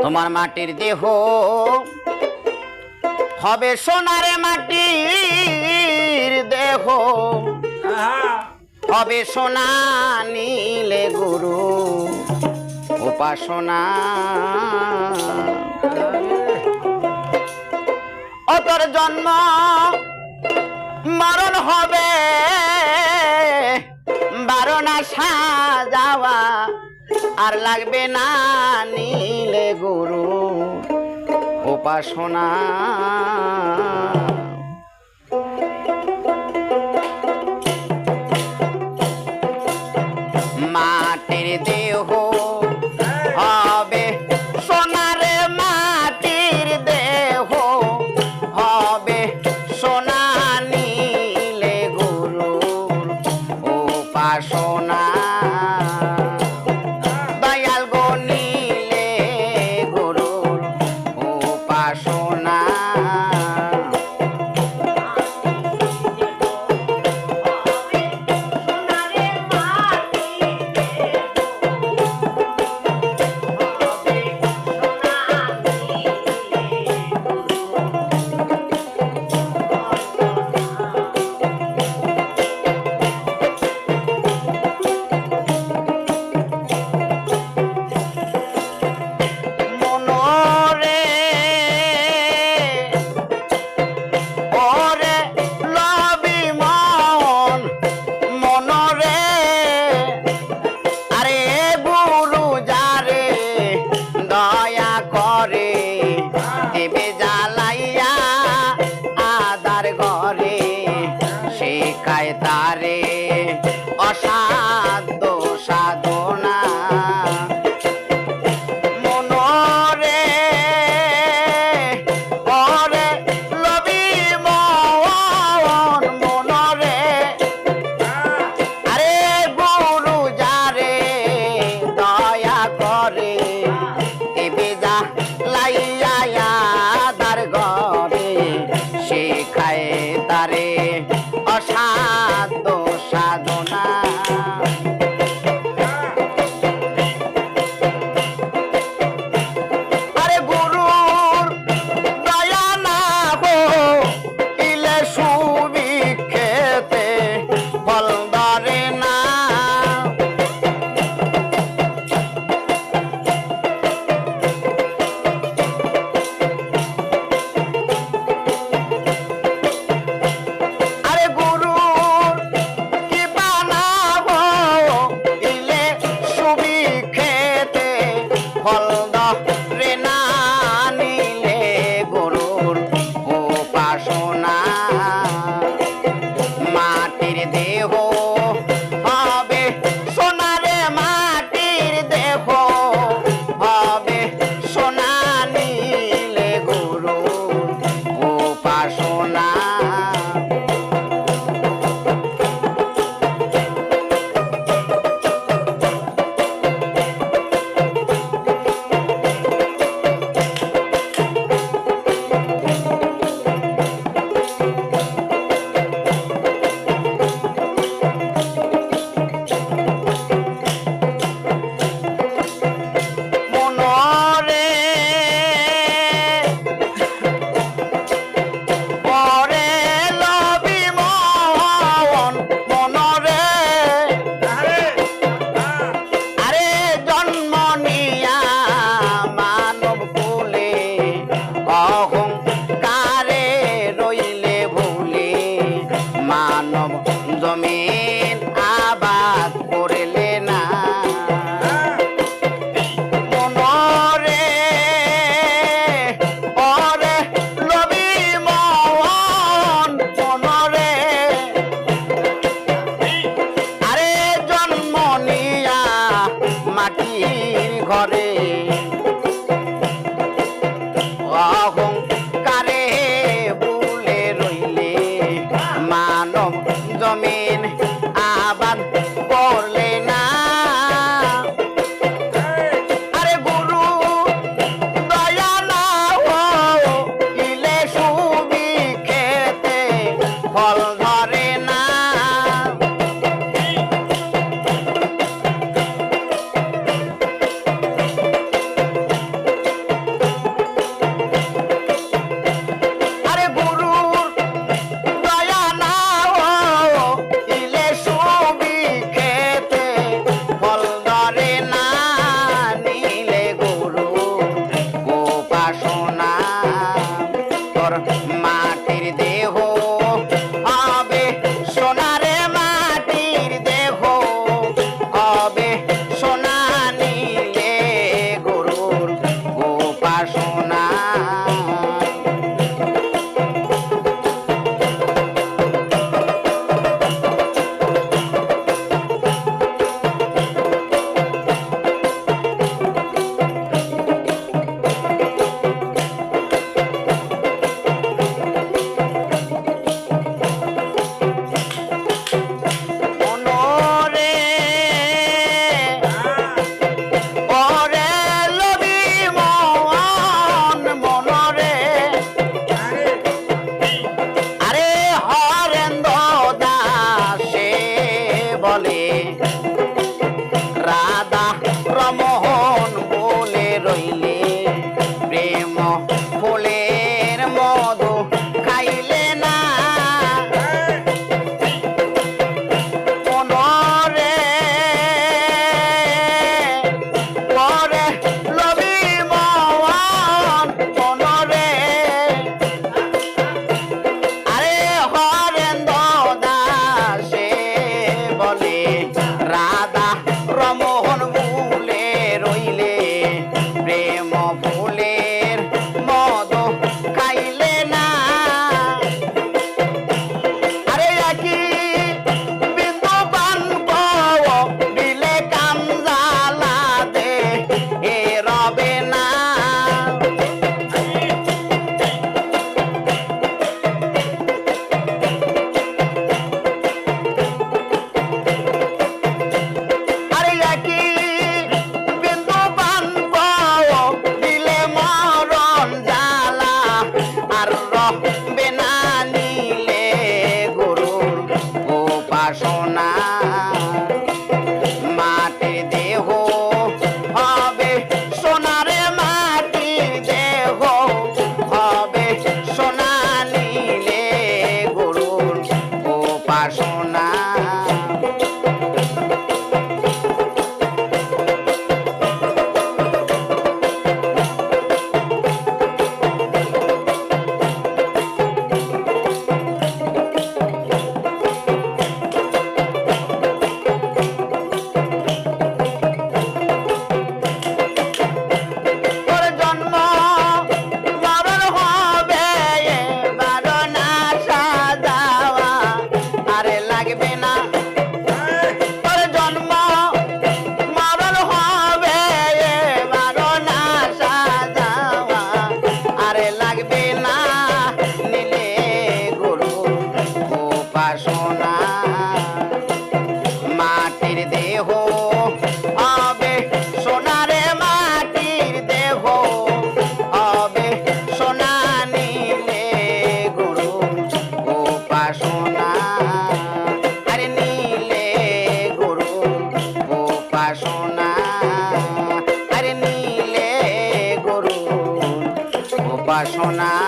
তোমার মাটির দেহ হবে সোনার মাটির দেহ হবে সোনা নীলে গুরু উপাসনা ও তোর জন্ম মরণ হবে বারণা সাজাওয়া আর লাগবে না নীলে গুরু উপাসনা মাটির দেহ হবে সোনার মাটির দেহ হবে সোনা নীলে গুরু উপাসনা দয়াল গো নীলে গুরুর উপাসনা তারে অসাধ্য সাধনা মনরে ওরে লবি মন মনরে আরে গুরু যারে দয়া করে এবে যা লাইয়া দার ঘরে শেখায় তারে অসাধ্য সাধনা আরে গুরুর দয়া না হইলে সুবিক্ষেতে ফল ধরে না মাটির দেহ হবে সোনারে মাটির দেহ হবে সোনা নীলে গুরু উপাসনা জমিন আবাদ করলে না মনরে ওরে লবি মন মনরে আরে জন্ম নিয়া মাটির ঘরে অহংকারে ভুলে রইলে মানব জমিন আবাদ করলে না আরে গুরু দয়া না হইলে সুবিক্ষেতে ফল ধরে না বাসনা